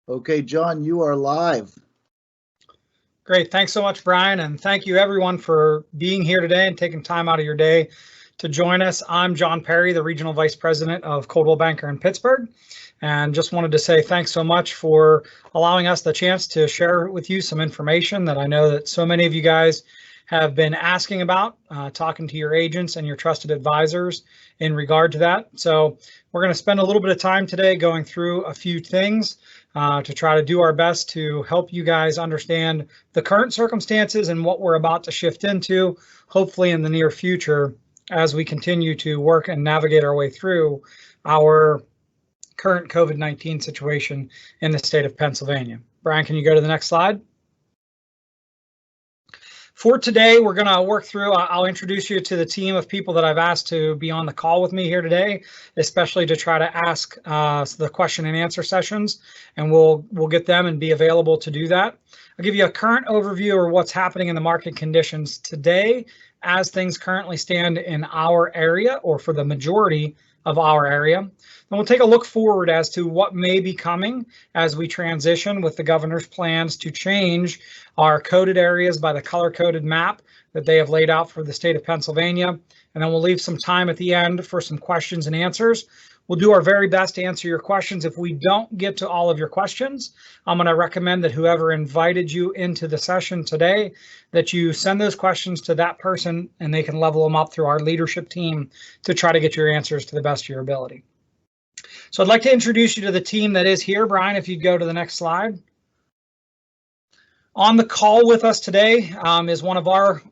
Okay, John, you are live. Great. Thanks so much, Brian. And thank you everyone for being here today and taking time out of your day to join us. I'm John Perry, the Regional Vice President of Coldwell Banker in Pittsburgh. And just wanted to say thanks so much for allowing us the chance to share with you some information that I know that so many of you guys have been asking about, talking to your agents and your trusted advisors in regard to that. So we're going to spend a little bit of time today going through a few things to try to do our best to help you guys understand the current circumstances and what we're about to shift into, hopefully in the near future, as we continue to work and navigate our way through our current COVID-19 situation in the state of Pennsylvania. Brian, can you go to the next slide? For today, we're going to work through, I'll introduce you to the team of people that I've asked to be on the call with me here today, especially to try to ask the question and answer sessions, and we'll get them and be available to do that. I'll give you a current overview of what's happening in the market conditions today as things currently stand in our area, or for the majority of our area. Then we'll take a look forward as to what may be coming as we transition with the governor's plans to change our coded areas by the color-coded map that they have laid out for the state of Pennsylvania. And then we'll leave some time at the end for some questions and answers. We'll do our very best to answer your questions. If we don't get to all of your questions, I'm going to recommend that whoever invited you into the session today, that you send those questions to that person and they can level them up through our leadership team to try to get your answers to the best of your ability. So I'd like to introduce you to the team that is here. Brian, if you'd go to the next slide. On the call with us today is one of our,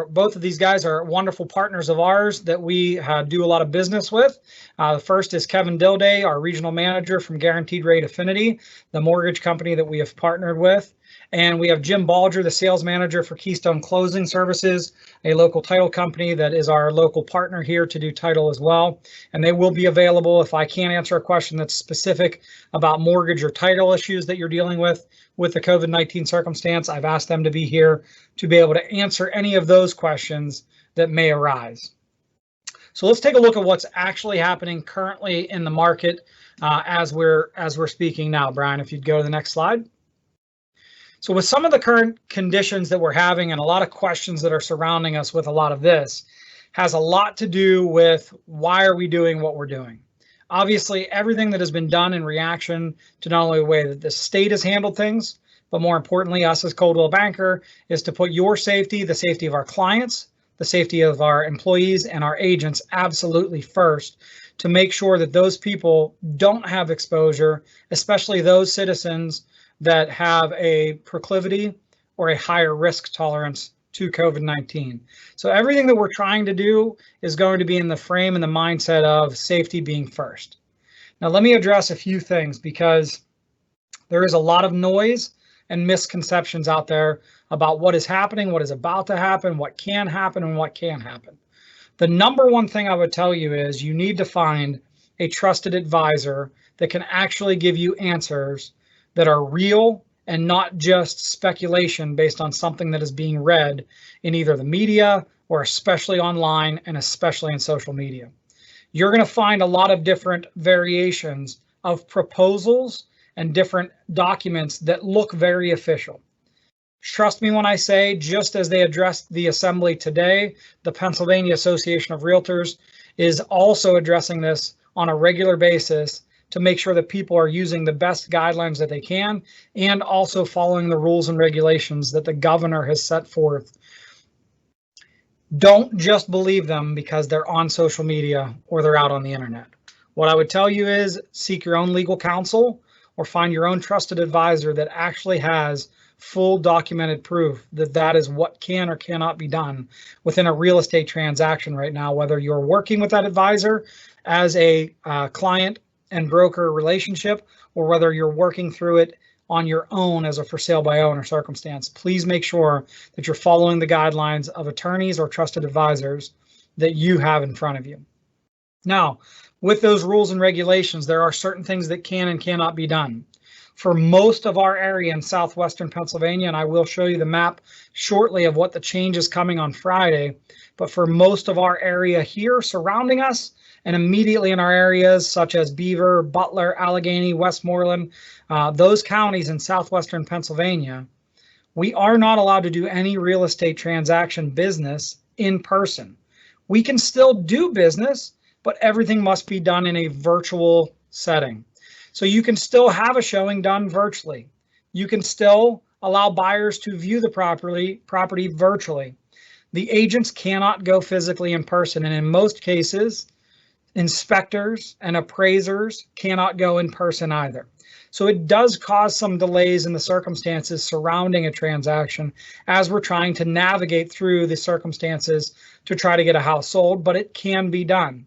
both of these guys are wonderful partners of ours that we do a lot of business with. The first is Kevin Dilday, our regional manager from Guaranteed Rate Affinity, the mortgage company that we have partnered with. And we have Jim Balger, the sales manager for Keystone Closing Services, a local title company that is our local partner here to do title as well. And they will be available if I can't answer a question that's specific about mortgage or title issues that you're dealing with the COVID-19 circumstance. I've asked them to be here to be able to answer any of those questions that may arise. So let's take a look at what's actually happening currently in the market as we're speaking now. Brian, if you'd go to the next slide. So with some of the current conditions that we're having and a lot of questions that are surrounding us with a lot of this has a lot to do with why are we doing what we're doing? Obviously, everything that has been done in reaction to not only the way that the state has handled things, but more importantly, us as Coldwell Banker, is to put your safety, the safety of our clients, the safety of our employees and our agents absolutely first, to make sure that those people don't have exposure, especially those citizens that have a proclivity or a higher risk tolerance to COVID-19. So everything that we're trying to do is going to be in the frame and the mindset of safety being first. Now, let me address a few things because there is a lot of noise and misconceptions out there about what is happening, what is about to happen, what can happen, and what can't happen. The number one thing I would tell you is you need to find a trusted advisor that can actually give you answers that are real and not just speculation based on something that is being read in either the media or especially online and especially in social media. You're going to find a lot of different variations of proposals and different documents that look very official. Trust me when I say, just as they addressed the assembly today, the Pennsylvania Association of Realtors is also addressing this on a regular basis to make sure that people are using the best guidelines that they can and also following the rules and regulations that the governor has set forth. Don't just believe them because they're on social media or they're out on the internet. What I would tell you is seek your own legal counsel or find your own trusted advisor that actually has full documented proof that that is what can or cannot be done within a real estate transaction right now, whether you're working with that advisor as a client and broker relationship, or whether you're working through it on your own as a for sale by owner circumstance. Please make sure that you're following the guidelines of attorneys or trusted advisors that you have in front of you. Now, with those rules and regulations, there are certain things that can and cannot be done. For most of our area in southwestern Pennsylvania, and I will show you the map shortly of what the change is coming on Friday, but for most of our area here surrounding us and immediately in our areas such as Beaver, Butler, Allegheny, Westmoreland, those counties in southwestern Pennsylvania, we are not allowed to do any real estate transaction business in person. We can still do business, but everything must be done in a virtual setting. So you can still have a showing done virtually. You can still allow buyers to view the property virtually. The agents cannot go physically in person, and in most cases, inspectors and appraisers cannot go in person either. So it does cause some delays in the circumstances surrounding a transaction as we're trying to navigate through the circumstances to try to get a house sold, but it can be done.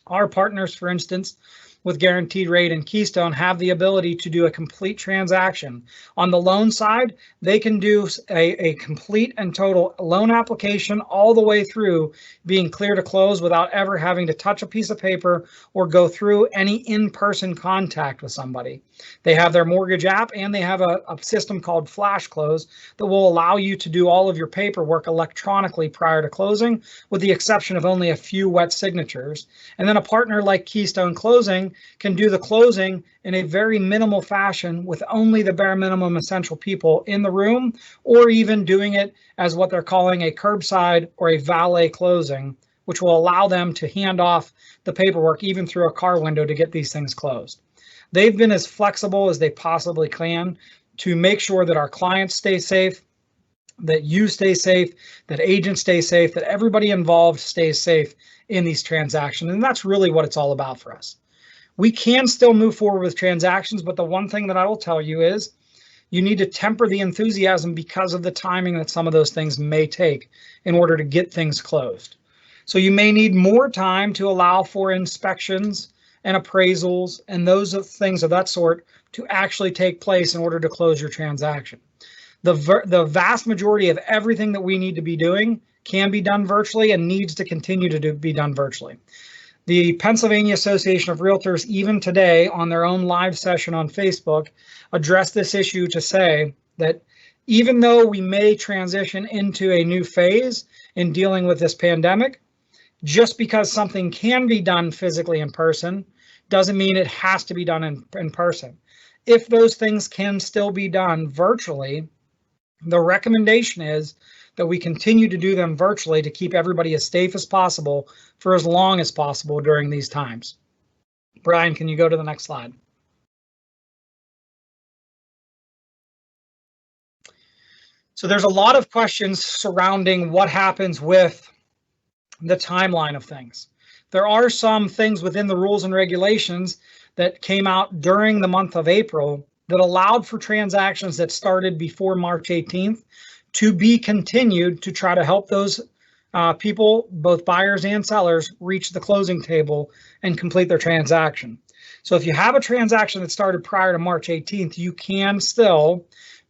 Our partners, for instance, with Guaranteed Rate and Keystone have the ability to do a complete transaction. On the loan side, they can do a complete and total loan application all the way through being clear to close without ever having to touch a piece of paper or go through any in-person contact with somebody. They have their mortgage app and they have a system called Flash Close that will allow you to do all of your paperwork electronically prior to closing, with the exception of only a few wet signatures. And then a partner like Keystone Closing can do the closing in a very minimal fashion with only the bare minimum essential people in the room, or even doing it as what they're calling a curbside or a valet closing, which will allow them to hand off the paperwork even through a car window to get these things closed. They've been as flexible as they possibly can to make sure that our clients stay safe, that you stay safe, that agents stay safe, that everybody involved stays safe in these transactions. And that's really what it's all about for us. We can still move forward with transactions, but the one thing that I will tell you is you need to temper the enthusiasm because of the timing that some of those things may take in order to get things closed. So you may need more time to allow for inspections and appraisals and those things of that sort to actually take place in order to close your transaction. The vast majority of everything that we need to be doing can be done virtually and needs to continue to be done virtually. The Pennsylvania Association of Realtors, even today on their own live session on Facebook, addressed this issue to say that even though we may transition into a new phase in dealing with this pandemic, just because something can be done physically in person doesn't mean it has to be done in person. If those things can still be done virtually, the recommendation is that we continue to do them virtually to keep everybody as safe as possible for as long as possible during these times. Brian, can you go to the next slide? So there's a lot of questions surrounding what happens with the timeline of things. There are some things within the rules and regulations that came out during the month of April that allowed for transactions that started before March 18th to be continued to try to help those people, both buyers and sellers, reach the closing table and complete their transaction. So if you have a transaction that started prior to March 18th, you can still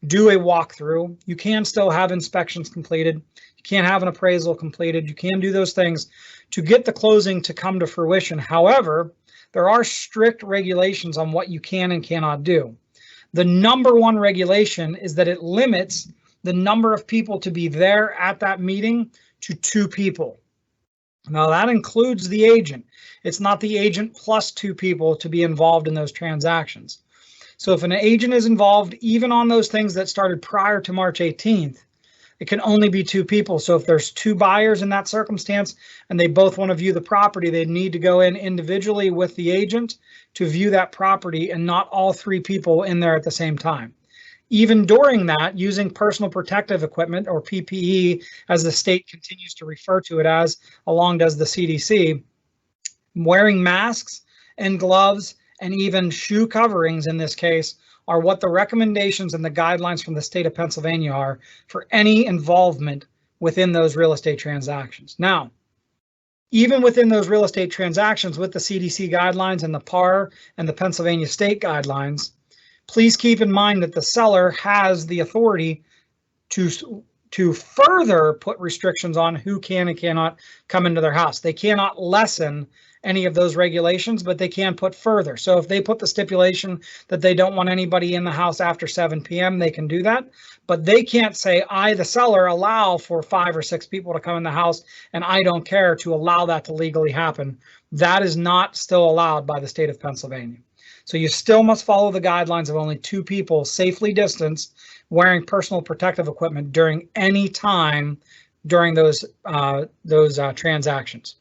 do a walkthrough. You can still have inspections completed. You can have an appraisal completed. You can do those things to get the closing to come to fruition. However, there are strict regulations on what you can and cannot do. The number one regulation is that it limits the number of people to be there at that meeting to 2 people. Now that includes the agent. It's not the agent plus 2 people to be involved in those transactions. So if an agent is involved, even on those things that started prior to March 18th, it can only be 2 people. So if there's 2 buyers in that circumstance and they both want to view the property, they need to go in individually with the agent to view that property and not all 3 people in there at the same time. Even during that, using personal protective equipment, or PPE, as the state continues to refer to it as, along does the CDC, wearing masks and gloves and even shoe coverings in this case are what the recommendations and the guidelines from the state of Pennsylvania are for any involvement within those real estate transactions. Now, even within those real estate transactions with the CDC guidelines and the PAR and the Pennsylvania state guidelines, please keep in mind that the seller has the authority to to further put restrictions on who can and cannot come into their house. They cannot lessen any of those regulations, but they can put further. So if they put the stipulation that they don't want anybody in the house after 7 p.m., they can do that. But they can't say, I, the seller, allow for 5 or 6 people to come in the house, and I don't care to allow that to legally happen. That is not still allowed by the state of Pennsylvania. So you still must follow the guidelines of only 2 people safely distanced wearing personal protective equipment during any time during those transactions.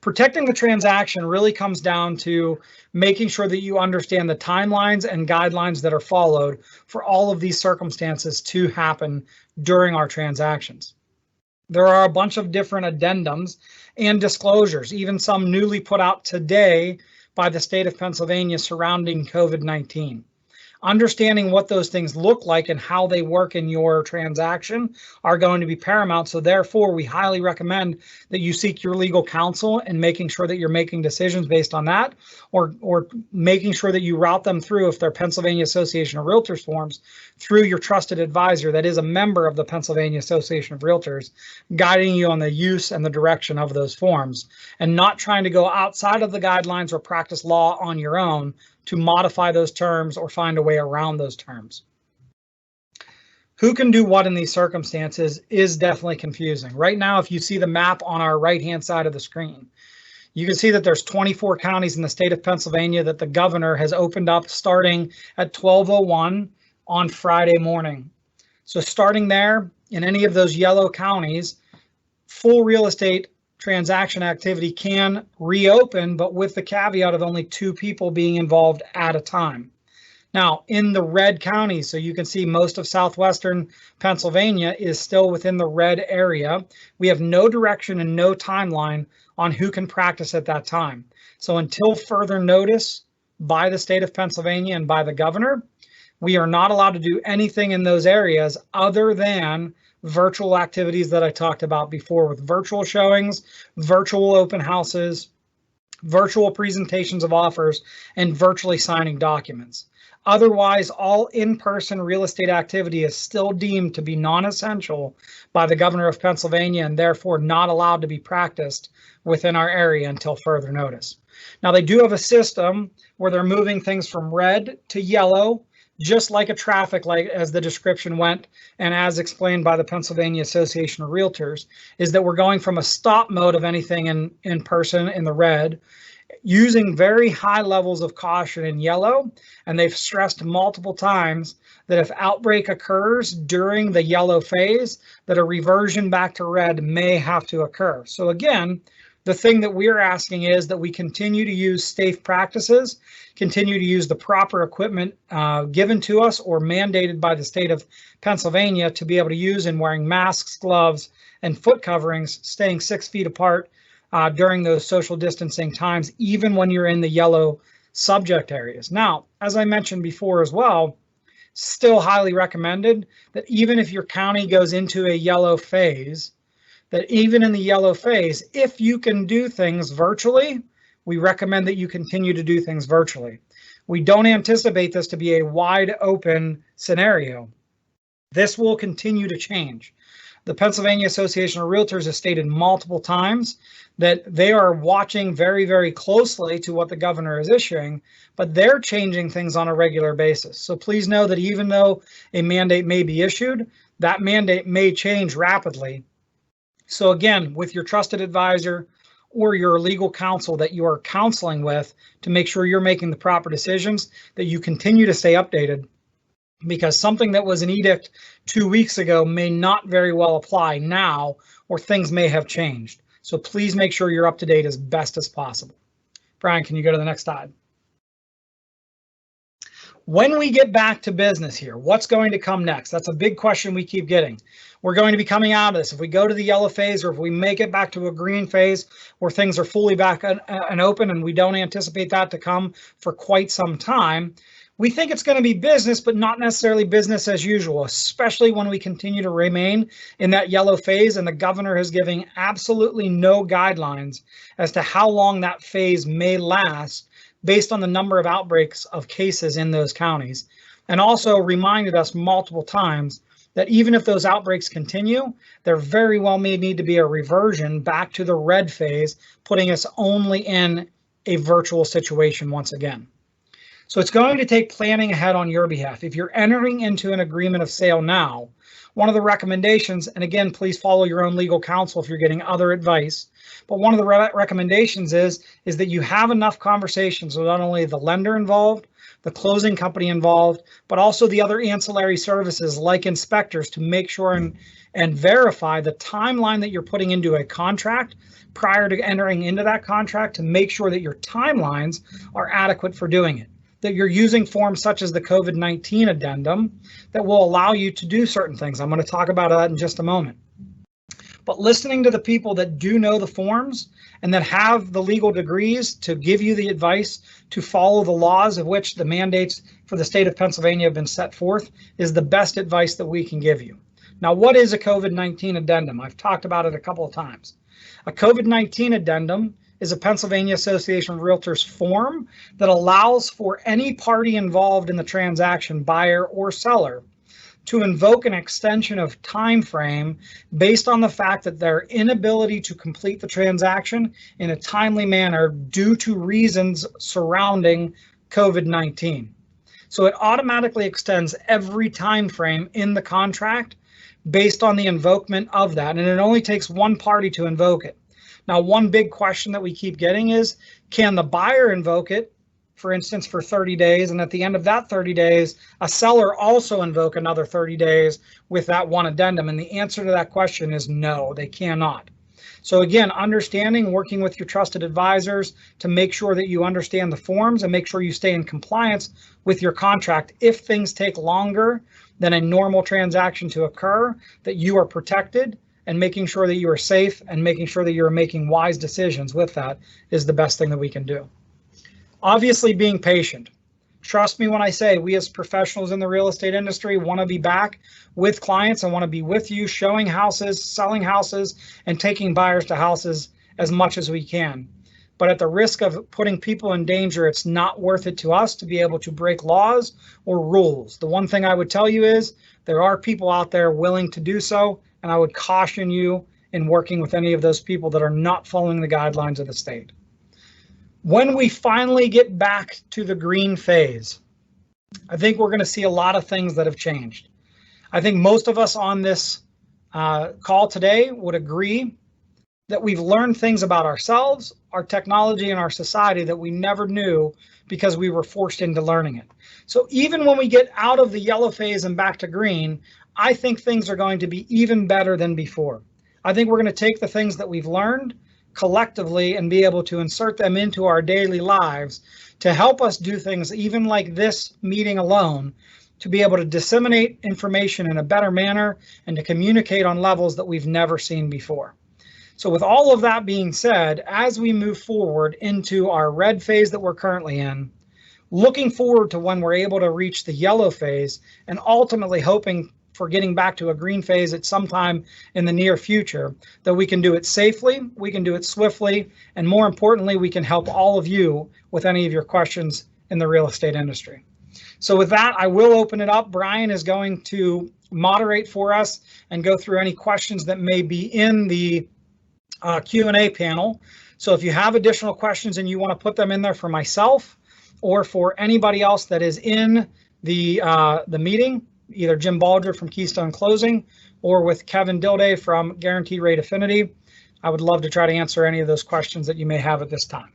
Protecting the transaction really comes down to making sure that you understand the timelines and guidelines that are followed for all of these circumstances to happen during our transactions. There are a bunch of different addendums and disclosures, even some newly put out today by the state of Pennsylvania surrounding COVID-19. Understanding what those things look like and how they work in your transaction are going to be paramount. So therefore, we highly recommend that you seek your legal counsel and making sure that you're making decisions based on that, or making sure that you route them through, if they're Pennsylvania Association of Realtors forms, through your trusted advisor that is a member of the Pennsylvania Association of Realtors, guiding you on the use and the direction of those forms, and not trying to go outside of the guidelines or practice law on your own to modify those terms or find a way around those terms. Who can do what in these circumstances is definitely confusing. Right now, if you see the map on our right-hand side of the screen, you can see that there's 24 counties in the state of Pennsylvania that the governor has opened up starting at 12:01 on Friday morning. So starting there, in any of those yellow counties, full real estate transaction activity can reopen, but with the caveat of only 2 people being involved at a time. Now, in the red counties, so you can see most of southwestern Pennsylvania is still within the red area. We have no direction and no timeline on who can practice at that time. So until further notice by the state of Pennsylvania and by the governor, we are not allowed to do anything in those areas other than virtual activities that I talked about before, with virtual showings, virtual open houses, virtual presentations of offers, and virtually signing documents. Otherwise, all in-person real estate activity is still deemed to be non-essential by the governor of Pennsylvania and therefore not allowed to be practiced within our area until further notice. Now, they do have a system where they're moving things from red to yellow, just like a traffic light, as the description went, and as explained by the Pennsylvania Association of Realtors, is that we're going from a stop mode of anything in person in the red, using very high levels of caution in yellow. And they've stressed multiple times that if outbreak occurs during the yellow phase, that a reversion back to red may have to occur. So again, the thing that we're asking is that we continue to use safe practices, continue to use the proper equipment given to us or mandated by the state of Pennsylvania to be able to use in wearing masks, gloves, and foot coverings, staying 6 feet apart during those social distancing times, even when you're in the yellow subject areas. Now, as I mentioned before as well, still highly recommended that even if your county goes into a yellow phase, that even in the yellow phase, if you can do things virtually, we recommend that you continue to do things virtually. We don't anticipate this to be a wide open scenario. This will continue to change. The Pennsylvania Association of Realtors has stated multiple times that they are watching very, very closely to what the governor is issuing, but they're changing things on a regular basis. So please know that even though a mandate may be issued, that mandate may change rapidly. So again, with your trusted advisor or your legal counsel that you are counseling with, to make sure you're making the proper decisions, that you continue to stay updated, because something that was an edict 2 weeks ago may not very well apply now, or things may have changed. So please make sure you're up to date as best as possible. Brian, can you go to the next slide? When we get back to business here, what's going to come next? That's a big question we keep getting. We're going to be coming out of this. If we go to the yellow phase, or if we make it back to a green phase where things are fully back and open, and we don't anticipate that to come for quite some time, we think it's going to be business, but not necessarily business as usual, especially when we continue to remain in that yellow phase and the governor is giving absolutely no guidelines as to how long that phase may last based on the number of outbreaks of cases in those counties, and also reminded us multiple times that even if those outbreaks continue, there very well may need to be a reversion back to the red phase, putting us only in a virtual situation once again. So it's going to take planning ahead on your behalf. If you're entering into an agreement of sale now, one of the recommendations, and again, please follow your own legal counsel if you're getting other advice, but one of the recommendations is that you have enough conversations with not only the lender involved, the closing company involved, but also the other ancillary services like inspectors to make sure and verify the timeline that you're putting into a contract prior to entering into that contract, to make sure that your timelines are adequate for doing it, that you're using forms such as the COVID-19 addendum that will allow you to do certain things. I'm going to talk about that in just a moment. But listening to the people that do know the forms and that have the legal degrees to give you the advice to follow the laws of which the mandates for the state of Pennsylvania have been set forth is the best advice that we can give you. Now, what is a COVID-19 addendum? I've talked about it a couple of times. A COVID-19 addendum is a Pennsylvania Association of Realtors form that allows for any party involved in the transaction, buyer or seller, to invoke an extension of time frame based on the fact that their inability to complete the transaction in a timely manner due to reasons surrounding COVID-19. So it automatically extends every time frame in the contract based on the invokement of that, and it only takes one party to invoke it. Now, one big question that we keep getting is, can the buyer invoke it, for instance, for 30 days, and at the end of that 30 days, a seller also invoke another 30 days with that one addendum? And the answer to that question is no, they cannot. So again, understanding, working with your trusted advisors to make sure that you understand the forms and make sure you stay in compliance with your contract. If things take longer than a normal transaction to occur, that you are protected, and making sure that you are safe and making sure that you're making wise decisions with that is the best thing that we can do. Obviously, being patient. Trust me when I say we as professionals in the real estate industry want to be back with clients and want to be with you, showing houses, selling houses, and taking buyers to houses as much as we can. But at the risk of putting people in danger, it's not worth it to us to be able to break laws or rules. The one thing I would tell you is there are people out there willing to do so, and I would caution you in working with any of those people that are not following the guidelines of the state. When we finally get back to the green phase, I think we're going to see a lot of things that have changed. I think most of us on this call today would agree that we've learned things about ourselves, our technology, and our society that we never knew because we were forced into learning it. So even when we get out of the yellow phase and back to green, I think things are going to be even better than before. I think we're going to take the things that we've learned collectively and be able to insert them into our daily lives to help us do things even like this meeting alone, to be able to disseminate information in a better manner and to communicate on levels that we've never seen before. So with all of that being said, as we move forward into our red phase that we're currently in, looking forward to when we're able to reach the yellow phase and ultimately hoping for getting back to a green phase at some time in the near future, that we can do it safely, we can do it swiftly, and more importantly, we can help all of you with any of your questions in the real estate industry. So with that, I will open it up. Brian is going to moderate for us and go through any questions that may be in the Q&A panel. So if you have additional questions and you want to put them in there for myself or for anybody else that is in the meeting, either Jim Baldry from Keystone Closing or with Kevin Dilday from Guaranteed Rate Affinity, I would love to try to answer any of those questions that you may have at this time.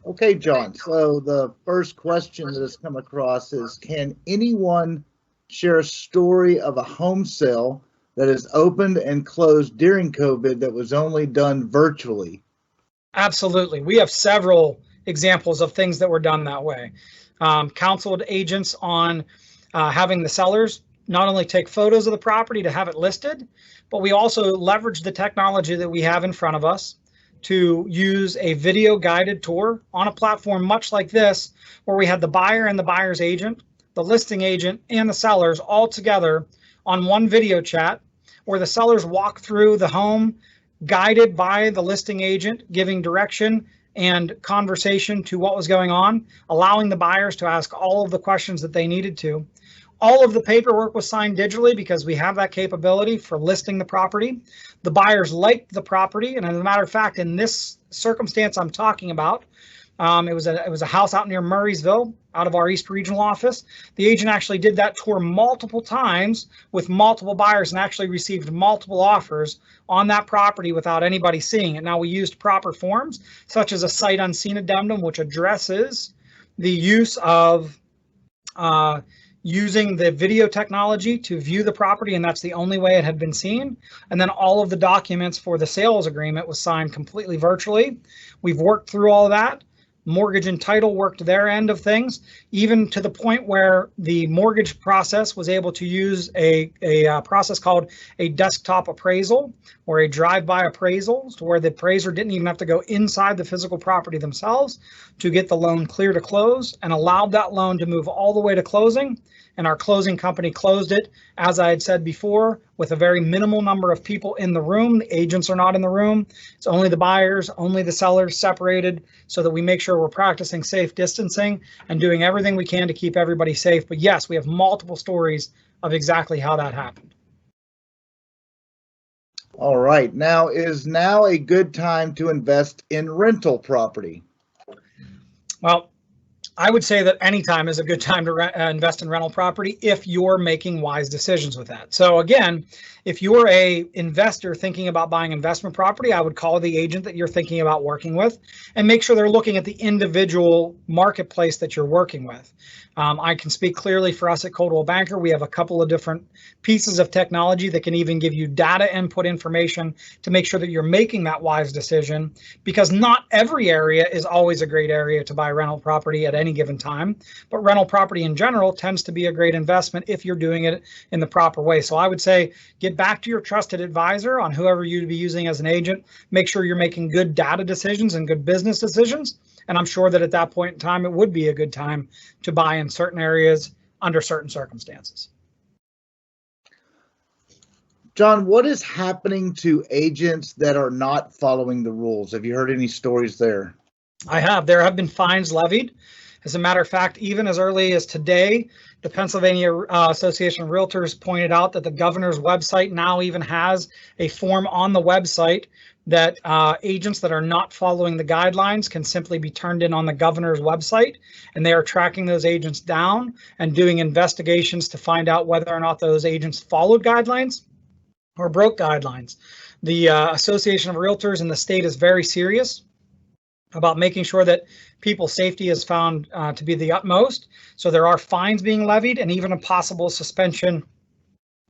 Okay, John. So the first question that has come across is, can anyone share a story of a home sale that is opened and closed during COVID that was only done virtually? Absolutely. We have several examples of things that were done that way. Counseled agents on having the sellers not only take photos of the property to have it listed, but we also leverage the technology that we have in front of us to use a video guided tour on a platform much like this, where we had the buyer and the buyer's agent, the listing agent, and the sellers all together on one video chat, where the sellers walk through the home guided by the listing agent, giving direction and conversation to what was going on, allowing the buyers to ask all of the questions that they needed to. All of the paperwork was signed digitally because we have that capability for listing the property. The buyers liked the property, and as a matter of fact, in this circumstance I'm talking about, it was a house out near Murraysville, out of our East Regional office. The agent actually did that tour multiple times with multiple buyers and actually received multiple offers on that property without anybody seeing it. Now, we used proper forms, such as a sight unseen addendum, which addresses the use of using the video technology to view the property, and that's the only way it had been seen. And then all of the documents for the sales agreement was signed completely virtually. We've worked through all of that. Mortgage and title worked their end of things, even to the point where the mortgage process was able to use a process called a desktop appraisal or a drive-by appraisal, to where the appraiser didn't even have to go inside the physical property themselves to get the loan clear to close, and allowed that loan to move all the way to closing. And our closing company closed it, as I had said before, with a very minimal number of people in the room. The agents are not in the room. It's only the buyers, only the sellers separated, so that we make sure we're practicing safe distancing and doing everything we can to keep everybody safe. But yes, we have multiple stories of exactly how that happened. All right. Now, is now a good time to invest in rental property? Well, I would say that anytime is a good time to invest in rental property if you're making wise decisions with that. So again, if you're a investor thinking about buying investment property, I would call the agent that you're thinking about working with and make sure they're looking at the individual marketplace that you're working with. I can speak clearly for us at Coldwell Banker. We have a couple of different pieces of technology that can even give you data input information to make sure that you're making that wise decision, because not every area is always a great area to buy rental property at any given time, but rental property in general tends to be a great investment if you're doing it in the proper way. So I would say get back to your trusted advisor on whoever you'd be using as an agent. Make sure you're making good data decisions and good business decisions. And I'm sure that at that point in time, it would be a good time to buy in certain areas under certain circumstances. John, what is happening to agents that are not following the rules? Have you heard any stories there? I have. There have been fines levied. As a matter of fact, even as early as today, the Pennsylvania Association of Realtors pointed out that the governor's website now even has a form on the website that agents that are not following the guidelines can simply be turned in on the governor's website, and they are tracking those agents down and doing investigations to find out whether or not those agents followed guidelines or broke guidelines. The Association of Realtors in the state is very serious about making sure that people's safety is found to be the utmost. So there are fines being levied and even a possible suspension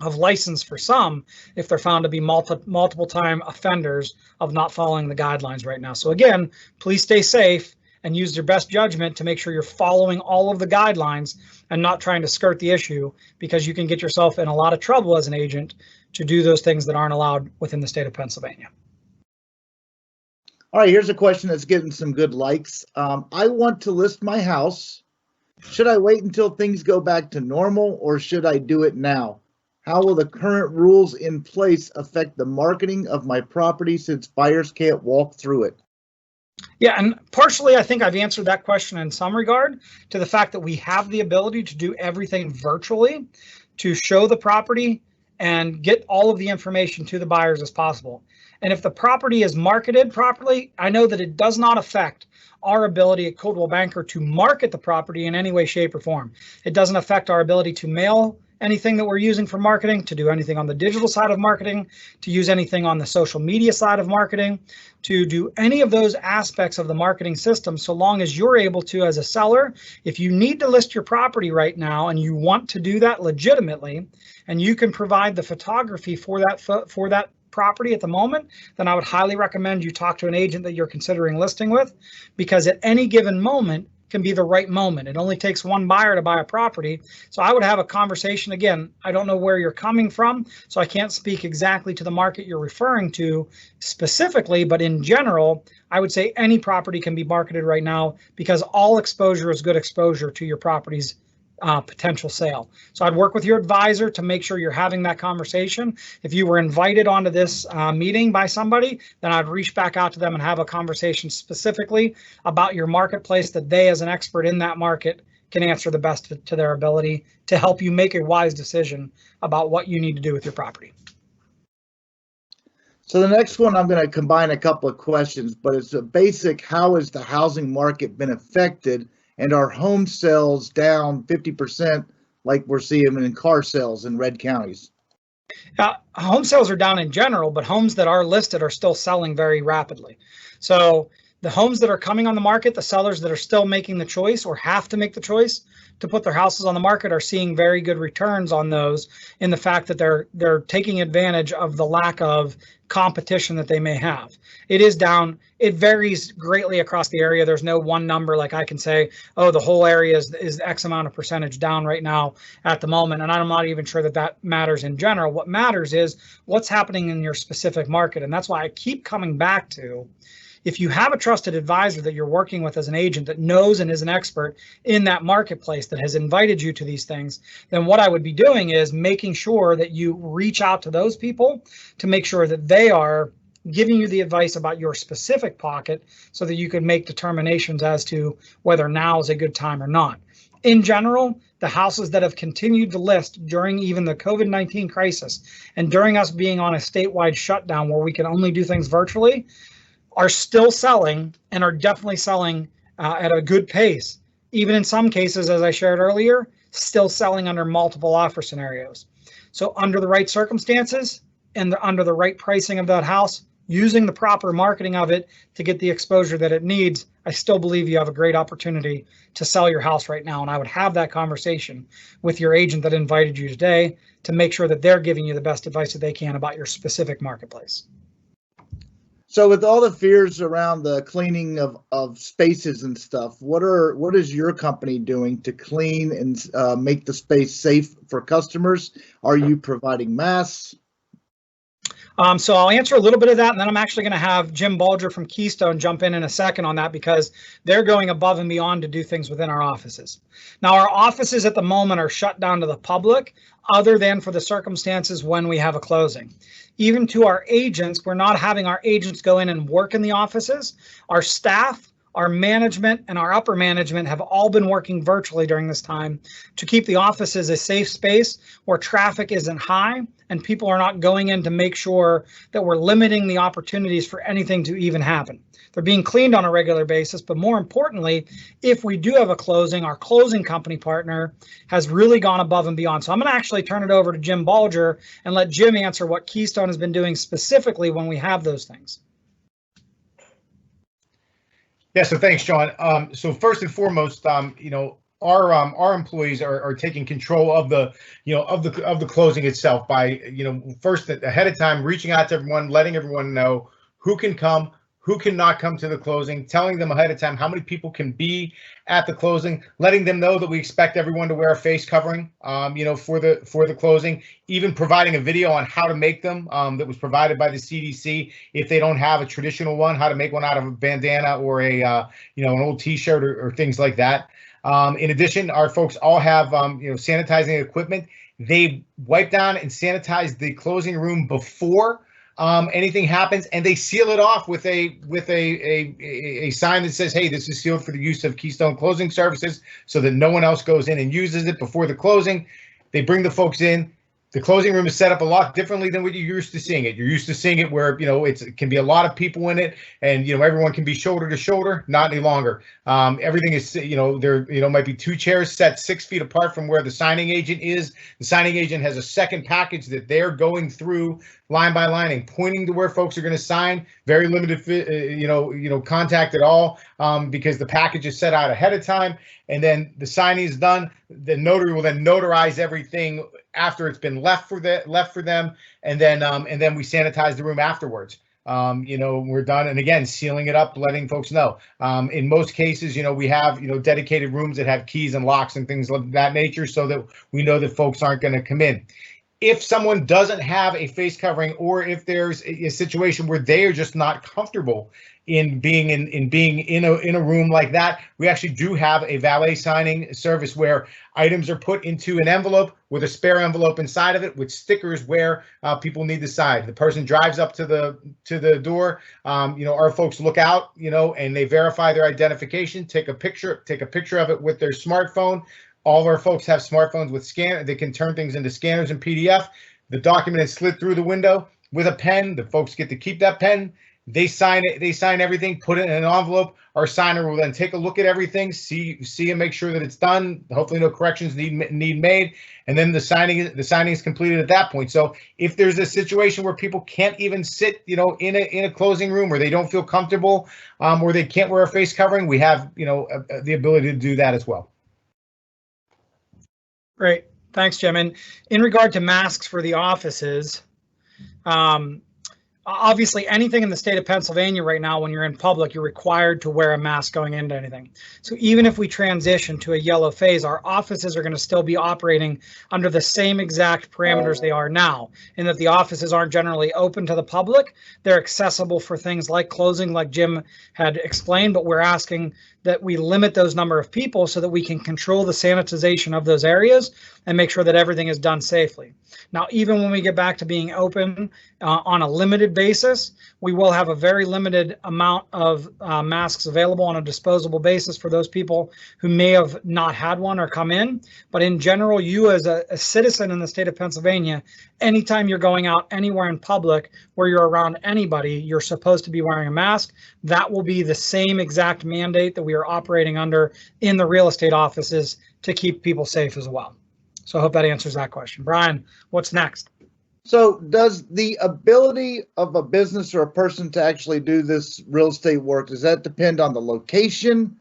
of license for some if they're found to be multiple time offenders of not following the guidelines right now. So again, please stay safe and use your best judgment to make sure you're following all of the guidelines and not trying to skirt the issue, because you can get yourself in a lot of trouble as an agent to do those things that aren't allowed within the state of Pennsylvania. All right, here's a question that's getting some good likes. I want to list my house. Should I wait until things go back to normal, or should I do it now? How will the current rules in place affect the marketing of my property since buyers can't walk through it? Yeah, and partially I think I've answered that question in some regard to the fact that we have the ability to do everything virtually to show the property and get all of the information to the buyers as possible. And if the property is marketed properly, I know that it does not affect our ability at Coldwell Banker to market the property in any way, shape, or form. It doesn't affect our ability to mail anything that we're using for marketing, to do anything on the digital side of marketing, to use anything on the social media side of marketing, to do any of those aspects of the marketing system, so long as you're able to, as a seller, if you need to list your property right now and you want to do that legitimately, and you can provide the photography for that property at the moment, then I would highly recommend you talk to an agent that you're considering listing with, because at any given moment can be the right moment. It only takes one buyer to buy a property. So I would have a conversation. Again, I don't know where you're coming from, so I can't speak exactly to the market you're referring to specifically, but in general, I would say any property can be marketed right now, because all exposure is good exposure to your property's potential sale. So I'd work with your advisor to make sure you're having that conversation. If you were invited onto this meeting by somebody, then I'd reach back out to them and have a conversation specifically about your marketplace that they, as an expert in that market, can answer the best to their ability to help you make a wise decision about what you need to do with your property. So the next one, I'm going to combine a couple of questions, but it's a basic, how has the housing market been affected, and are home sales down 50% like we're seeing in car sales in red counties? Home sales are down in general, but homes that are listed are still selling very rapidly. So the homes that are coming on the market, the sellers that are still making the choice or have to make the choice to put their houses on the market are seeing very good returns on those, in the fact that they're taking advantage of the lack of competition that they may have. It is down. It varies greatly across the area. There's no one number like I can say, oh, the whole area is X amount of percentage down right now at the moment. And I'm not even sure that that matters in general. What matters is what's happening in your specific market. And that's why I keep coming back to, if you have a trusted advisor that you're working with as an agent that knows and is an expert in that marketplace that has invited you to these things, then what I would be doing is making sure that you reach out to those people to make sure that they are giving you the advice about your specific pocket so that you can make determinations as to whether now is a good time or not. In general, the houses that have continued to list during even the COVID-19 crisis and during us being on a statewide shutdown where we can only do things virtually are still selling, and are definitely selling at a good pace. Even in some cases, as I shared earlier, still selling under multiple offer scenarios. So under the right circumstances and under the right pricing of that house, using the proper marketing of it to get the exposure that it needs, I still believe you have a great opportunity to sell your house right now. And I would have that conversation with your agent that invited you today to make sure that they're giving you the best advice that they can about your specific marketplace. So with all the fears around the cleaning of spaces and stuff, what is your company doing to clean and make the space safe for customers? Are you providing masks? So I'll answer a little bit of that, and then I'm actually going to have Jim Bulger from Keystone jump in a second on that, because they're going above and beyond to do things within our offices. Now, our offices at the moment are shut down to the public, other than for the circumstances when we have a closing. Even to our agents, we're not having our agents go in and work in the offices. Our staff, our management, and our upper management have all been working virtually during this time to keep the offices a safe space where traffic isn't high and people are not going in to make sure that we're limiting the opportunities for anything to even happen. They're being cleaned on a regular basis, but more importantly, if we do have a closing, our closing company partner has really gone above and beyond. So I'm going to actually turn it over to Jim Bulger and let Jim answer what Keystone has been doing specifically when we have those things. Yeah, so thanks, John. So first and foremost, our employees are taking control of the of the closing itself by first ahead of time reaching out to everyone, letting everyone know who can come, who cannot come to the closing, telling them ahead of time how many people can be at the closing, letting them know that we expect everyone to wear a face covering, for the closing, even providing a video on how to make them that was provided by the CDC. If they don't have a traditional one, how to make one out of a bandana or a an old T-shirt or things like that. In addition, our folks all have sanitizing equipment. They wipe down and sanitize the closing room before anything happens, and they seal it off with a sign that says, hey, this is sealed for the use of Keystone Closing Services, so that no one else goes in and uses it before the closing. They bring the folks in. The closing room is set up a lot differently than what you're used to seeing it. You're used to seeing it where, it can be a lot of people in it and, everyone can be shoulder to shoulder, not any longer. Everything is, there, might be two chairs set 6 feet apart from where the signing agent is. The signing agent has a second package that they're going through line by line and pointing to where folks are going to sign. Very limited, contact at all, because the package is set out ahead of time. And then the signing is done. The notary will then notarize everything after it's been left for them, and then we sanitize the room afterwards. We're done, and again, sealing it up, letting folks know. In most cases, we have dedicated rooms that have keys and locks and things of that nature, so that we know that folks aren't going to come in. if someone doesn't have a face covering, or if there's a situation where they are just not comfortable in being in a room like that, we actually do have a valet signing service where items are put into an envelope with a spare envelope inside of it with stickers where people need to sign. The person drives up to the door. Our folks look out, and they verify their identification, take a picture of it with their smartphone. All of our folks have smartphones with scanner. They can turn things into scanners and PDF. The document is slid through the window with a pen. The folks get to keep that pen. They sign it. They sign everything, put it in an envelope. Our signer will then take a look at everything, see and make sure that it's done. Hopefully no corrections need made. And then the signing is completed at that point. So if there's a situation where people can't even sit, in a closing room, or they don't feel comfortable, or they can't wear a face covering, we have, the ability to do that as well. Great. Thanks, Jim. And in regard to masks for the offices, obviously anything in the state of Pennsylvania right now, when you're in public, you're required to wear a mask going into anything. So even if we transition to a yellow phase, our offices are going to still be operating under the same exact parameters they are now, in that the offices aren't generally open to the public. They're accessible for things like closing, like Jim had explained, but we're asking that we limit those number of people so that we can control the sanitization of those areas and make sure that everything is done safely. Now, even when we get back to being open on a limited basis, we will have a very limited amount of masks available on a disposable basis for those people who may have not had one or come in. But in general, you as a citizen in the state of Pennsylvania, anytime you're going out anywhere in public where you're around anybody, you're supposed to be wearing a mask. That will be the same exact mandate that we are operating under in the real estate offices to keep people safe as well. So I hope that answers that question. Brian, what's next? So does the ability of a business or a person to actually do this real estate work, does that depend on the location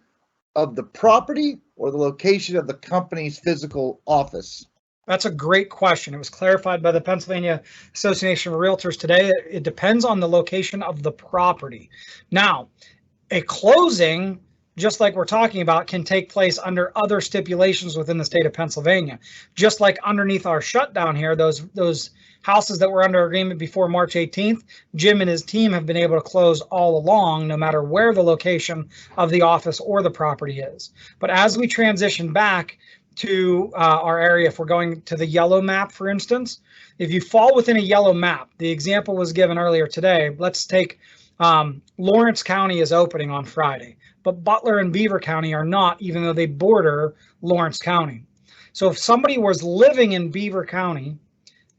of the property or the location of the company's physical office? That's a great question. It was clarified by the Pennsylvania Association of Realtors today. It depends on the location of the property. Now, a closing, just like we're talking about, can take place under other stipulations within the state of Pennsylvania. Just like underneath our shutdown here, those houses that were under agreement before March 18th, Jim and his team have been able to close all along, no matter where the location of the office or the property is. But as we transition back to our area, if we're going to the yellow map, for instance, if you fall within a yellow map, the example was given earlier today. Let's take Lawrence County is opening on Friday, but Butler and Beaver County are not, even though they border Lawrence County. So if somebody was living in Beaver County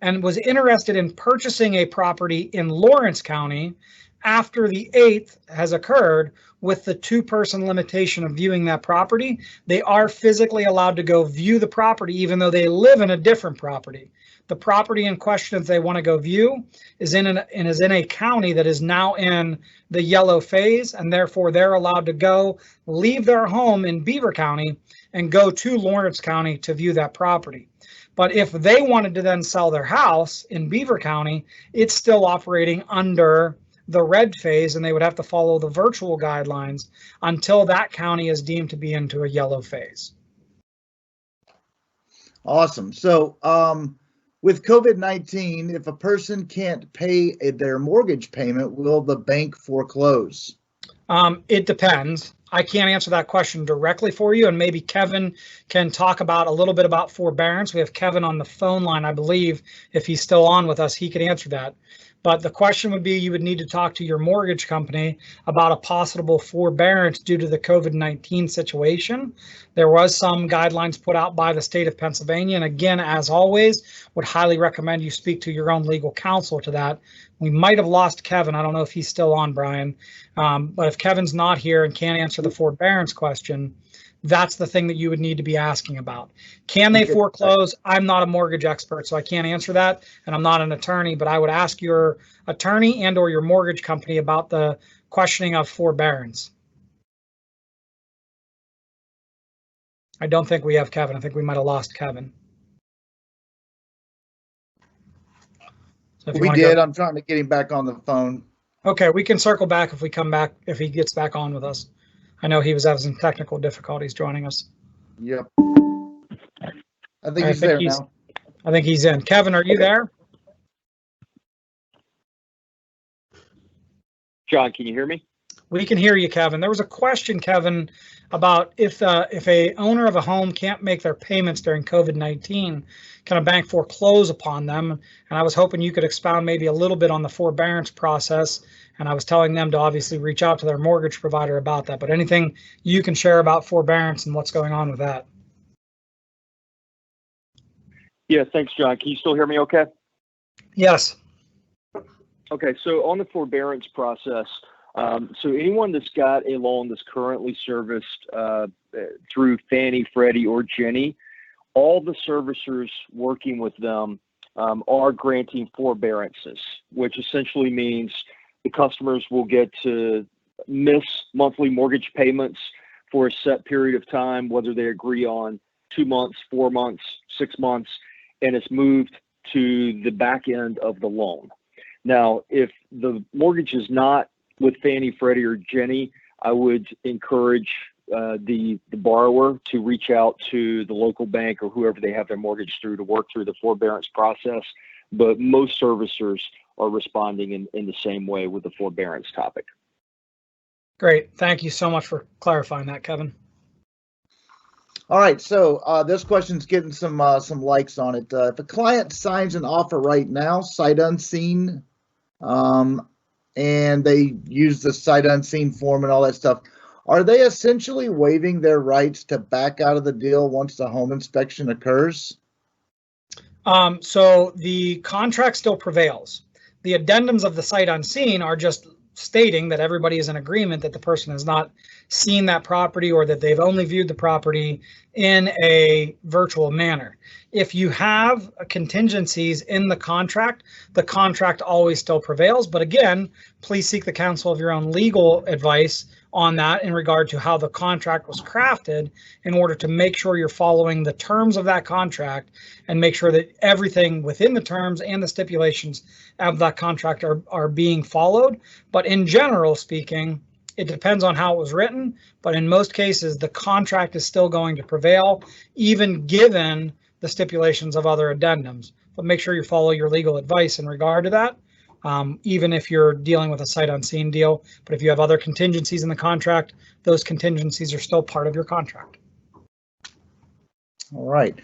and was interested in purchasing a property in Lawrence County after the 8th has occurred, with the 2-person limitation of viewing that property, they are physically allowed to go view the property, even though they live in a different property. The property in question, if they want to go view, is in a county that is now in the yellow phase, and therefore they're allowed to go leave their home in Beaver County and go to Lawrence County to view that property. But if they wanted to then sell their house in Beaver County, it's still operating under the red phase, and they would have to follow the virtual guidelines until that county is deemed to be into a yellow phase. Awesome. So with COVID-19, if a person can't pay their mortgage payment, will the bank foreclose? It depends. I can't answer that question directly for you, and maybe Kevin can talk about a little bit about forbearance. We have Kevin on the phone line, I believe. If he's still on with us, he could answer that. But the question would be, you would need to talk to your mortgage company about a possible forbearance due to the COVID-19 situation. There was some guidelines put out by the state of Pennsylvania. And again, as always, would highly recommend you speak to your own legal counsel to that. We might have lost Kevin. I don't know if he's still on, Brian. But if Kevin's not here and can't answer the forbearance question, that's the thing that you would need to be asking about. Can they foreclose? I'm not a mortgage expert, so I can't answer that, and I'm not an attorney, but I would ask your attorney and or your mortgage company about the questioning of forbearance. I don't think we have Kevin. I think we might have lost Kevin. So we did. I'm trying to get him back on the phone. Okay, we can circle back if we come back, if he gets back on with us. I know he was having some technical difficulties joining us. Yep. I think he's there now. I think he's in. Kevin, are you there? John, can you hear me? We can hear you, Kevin. There was a question, Kevin, about if a owner of a home can't make their payments during COVID-19, can a bank foreclose upon them? And I was hoping you could expound maybe a little bit on the forbearance process. And I was telling them to obviously reach out to their mortgage provider about that. But anything you can share about forbearance and what's going on with that? Yeah, thanks, John. Can you still hear me okay? Yes. Okay, so on the forbearance process, so anyone that's got a loan that's currently serviced through Fannie, Freddie, or Ginnie, all the servicers working with them are granting forbearances, which essentially means the customers will get to miss monthly mortgage payments for a set period of time, whether they agree on 2 months, 4 months, 6 months, and it's moved to the back end of the loan. Now, if the mortgage is not with Fannie, Freddie, or Ginnie, I would encourage the borrower to reach out to the local bank or whoever they have their mortgage through to work through the forbearance process. But most servicers are responding in the same way with the forbearance topic. Great. Thank you so much for clarifying that, Kevin. All right, so this question's getting some likes on it. If a client signs an offer right now, sight unseen, and they use the sight unseen form and all that stuff, are they essentially waiving their rights to back out of the deal once the home inspection occurs? So the contract still prevails. The addendums of the sight unseen are just stating that everybody is in agreement that the person has not seen that property or that they've only viewed the property in a virtual manner. If you have contingencies in the contract always still prevails. But again, please seek the counsel of your own legal advice on that in regard to how the contract was crafted in order to make sure you're following the terms of that contract and make sure that everything within the terms and the stipulations of that contract are being followed. But in general speaking, it depends on how it was written, but in most cases, the contract is still going to prevail, even given the stipulations of other addendums. But make sure you follow your legal advice in regard to that, even if you're dealing with a sight unseen deal. But if you have other contingencies in the contract, those contingencies are still part of your contract. All right.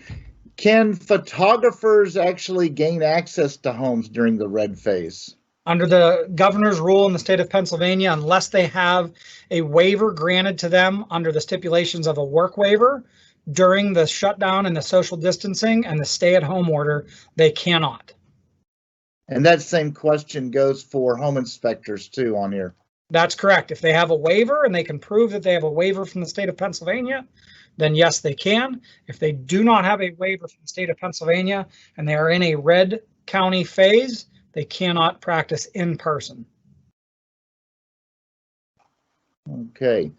Can photographers actually gain access to homes during the red phase? Under the governor's rule in the state of Pennsylvania, unless they have a waiver granted to them under the stipulations of a work waiver during the shutdown and the social distancing and the stay-at-home order, they cannot. And that same question goes for home inspectors too on here. That's correct. If they have a waiver and they can prove that they have a waiver from the state of Pennsylvania, then yes, they can. If they do not have a waiver from the state of Pennsylvania and they are in a red county phase, they cannot practice in person. Okay.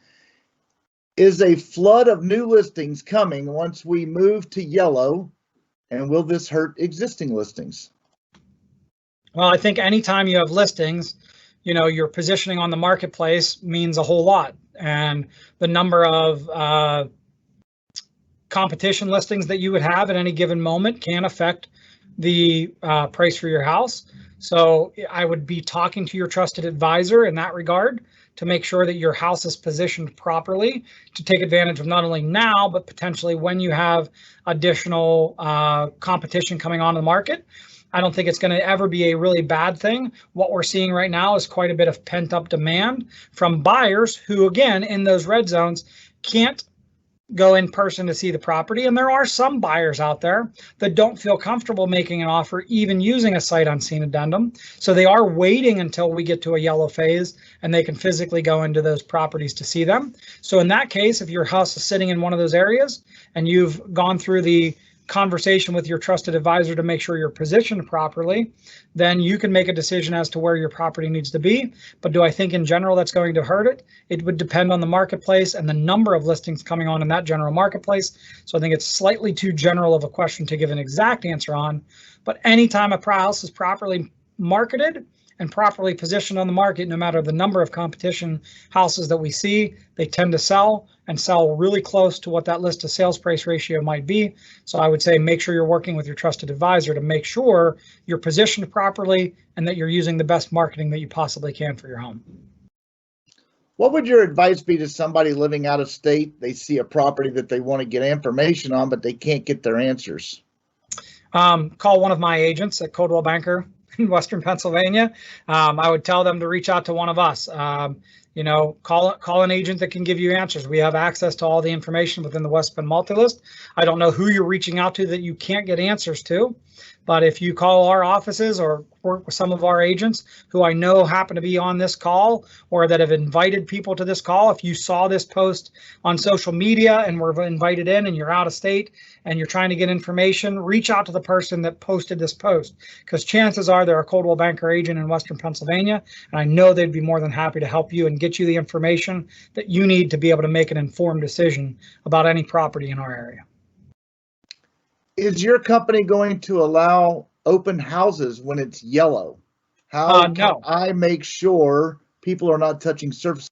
Is a flood of new listings coming once we move to yellow, and will this hurt existing listings? Well, I think anytime you have listings, your positioning on the marketplace means a whole lot. And the number of competition listings that you would have at any given moment can affect the price for your house. So I would be talking to your trusted advisor in that regard to make sure that your house is positioned properly to take advantage of not only now, but potentially when you have additional competition coming on the market. I don't think it's going to ever be a really bad thing. What we're seeing right now is quite a bit of pent up demand from buyers who, again, in those red zones, can't go in person to see the property. And there are some buyers out there that don't feel comfortable making an offer, even using a sight unseen addendum. So they are waiting until we get to a yellow phase and they can physically go into those properties to see them. So in that case, if your house is sitting in one of those areas and you've gone through the conversation with your trusted advisor to make sure you're positioned properly, then you can make a decision as to where your property needs to be. But do I think in general that's going to hurt it? It would depend on the marketplace and the number of listings coming on in that general marketplace. So I think it's slightly too general of a question to give an exact answer on. But anytime a house is properly marketed and properly positioned on the market, no matter the number of competition houses that we see, they tend to sell and sell really close to what that list to sales price ratio might be. So I would say make sure you're working with your trusted advisor to make sure you're positioned properly and that you're using the best marketing that you possibly can for your home. What would your advice be to somebody living out of state? They see a property that they want to get information on, but they can't get their answers. Call one of my agents at Coldwell Banker in Western Pennsylvania. I would tell them to reach out to one of us. Call an agent that can give you answers. We have access to all the information within the West Penn multi-list. I don't know who you're reaching out to that you can't get answers to, but if you call our offices or work with some of our agents who I know happen to be on this call or that have invited people to this call, if you saw this post on social media and were invited in and you're out of state and you're trying to get information, reach out to the person that posted this post, because chances are they're a Coldwell Banker agent in Western Pennsylvania, and I know they'd be more than happy to help you and get you the information that you need to be able to make an informed decision about any property in our area. Is your company going to allow open houses when it's yellow? How can I make sure people are not touching surfaces?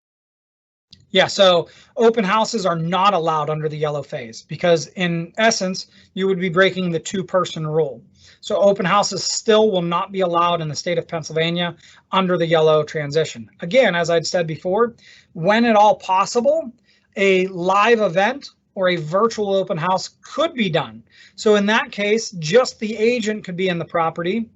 Yeah, so open houses are not allowed under the yellow phase because in essence, you would be breaking the 2-person rule. So open houses still will not be allowed in the state of Pennsylvania under the yellow transition. Again, as I'd said before, when at all possible, a live event or a virtual open house could be done. So in that case, just the agent could be in the property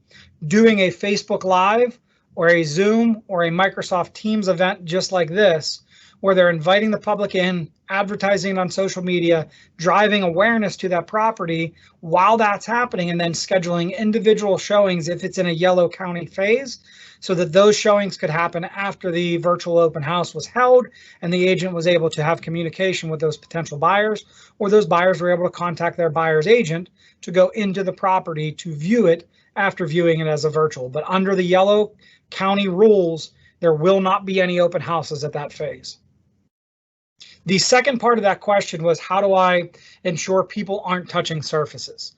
doing a Facebook Live or a Zoom or a Microsoft Teams event just like this, where they're inviting the public in, advertising on social media, driving awareness to that property while that's happening, and then scheduling individual showings if it's in a yellow county phase, so that those showings could happen after the virtual open house was held and the agent was able to have communication with those potential buyers, or those buyers were able to contact their buyer's agent to go into the property to view it after viewing it as a virtual. But under the yellow county rules, there will not be any open houses at that phase. The second part of that question was, how do I ensure people aren't touching surfaces?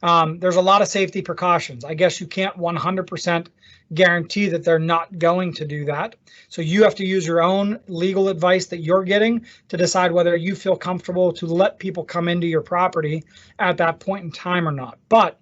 There's a lot of safety precautions. I guess you can't 100% guarantee that they're not going to do that. So you have to use your own legal advice that you're getting to decide whether you feel comfortable to let people come into your property at that point in time or not. But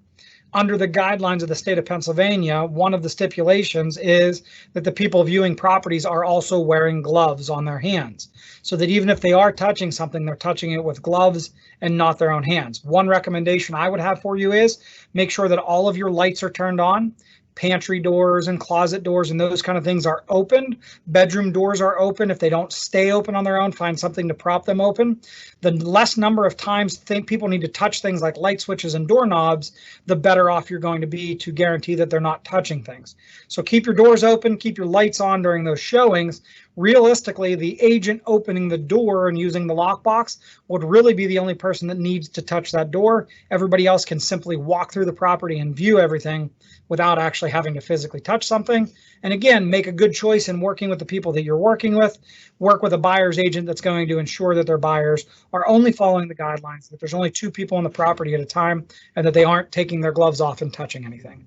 under the guidelines of the state of Pennsylvania, one of the stipulations is that the people viewing properties are also wearing gloves on their hands, so that even if they are touching something, they're touching it with gloves and not their own hands. One recommendation I would have for you is make sure that all of your lights are turned on. Pantry doors and closet doors and those kind of things are opened. Bedroom doors are open. If they don't stay open on their own, find something to prop them open. The less number of times people need to touch things like light switches and doorknobs, the better off you're going to be to guarantee that they're not touching things. So keep your doors open, keep your lights on during those showings. Realistically, the agent opening the door and using the lockbox would really be the only person that needs to touch that door. Everybody else can simply walk through the property and view everything without actually having to physically touch something. And again, make a good choice in working with the people that you're working with. Work with a buyer's agent that's going to ensure that their buyers are only following the guidelines, that there's only 2 people on the property at a time, and that they aren't taking their gloves off and touching anything.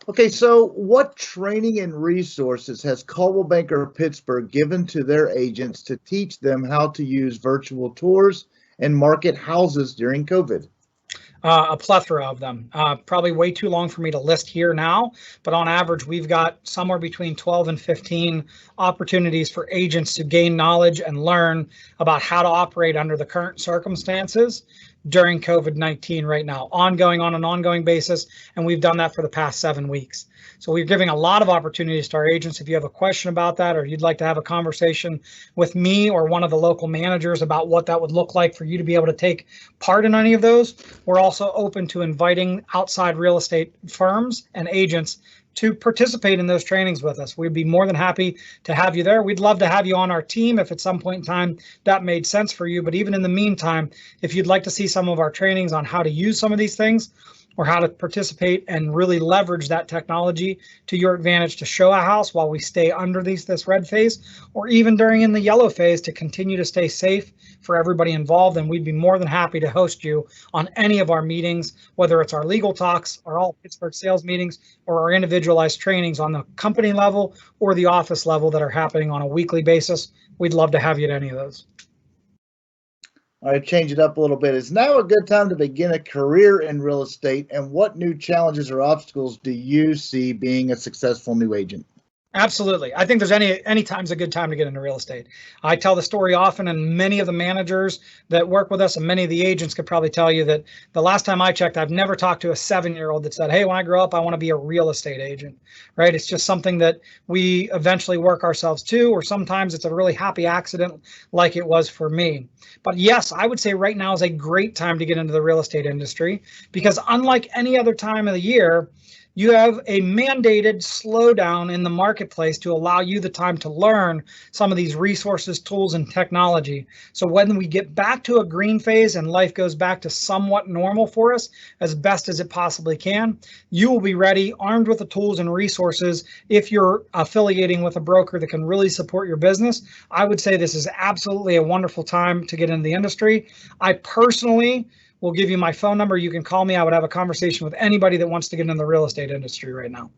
Okay, so what training and resources has Coldwell Banker Pittsburgh given to their agents to teach them how to use virtual tours and market houses during COVID? A plethora of them. Probably way too long for me to list here now, but on average, we've got somewhere between 12 and 15 opportunities for agents to gain knowledge and learn about how to operate under the current circumstances during COVID-19 right now, on an ongoing basis, and we've done that for the past 7 weeks. So we're giving a lot of opportunities to our agents. If you have a question about that, or you'd like to have a conversation with me or one of the local managers about what that would look like for you to be able to take part in any of those, we're also open to inviting outside real estate firms and agents to participate in those trainings with us. We'd be more than happy to have you there. We'd love to have you on our team if at some point in time that made sense for you. But even in the meantime, if you'd like to see some of our trainings on how to use some of these things, or how to participate and really leverage that technology to your advantage to show a house while we stay under this red phase, or even during in the yellow phase to continue to stay safe for everybody involved. And we'd be more than happy to host you on any of our meetings, whether it's our legal talks, our all Pittsburgh sales meetings, or our individualized trainings on the company level or the office level that are happening on a weekly basis. We'd love to have you at any of those. All right, change it up a little bit. Is now a good time to begin a career in real estate? And what new challenges or obstacles do you see being a successful new agent? Absolutely. I think there's any time's a good time to get into real estate. I tell the story often, and many of the managers that work with us and many of the agents could probably tell you that the last time I checked, I've never talked to a 7-year-old that said, hey, when I grow up, I want to be a real estate agent, right? It's just something that we eventually work ourselves to, or sometimes it's a really happy accident like it was for me. But yes, I would say right now is a great time to get into the real estate industry, because unlike any other time of the year, you have a mandated slowdown in the marketplace to allow you the time to learn some of these resources, tools, and technology. So when we get back to a green phase and life goes back to somewhat normal for us as best as it possibly can, you will be ready, armed with the tools and resources. If you're affiliating with a broker that can really support your business, I would say this is absolutely a wonderful time to get into the industry. I personally will give you my phone number. You can call me. I would have a conversation with anybody that wants to get into the real estate industry right now.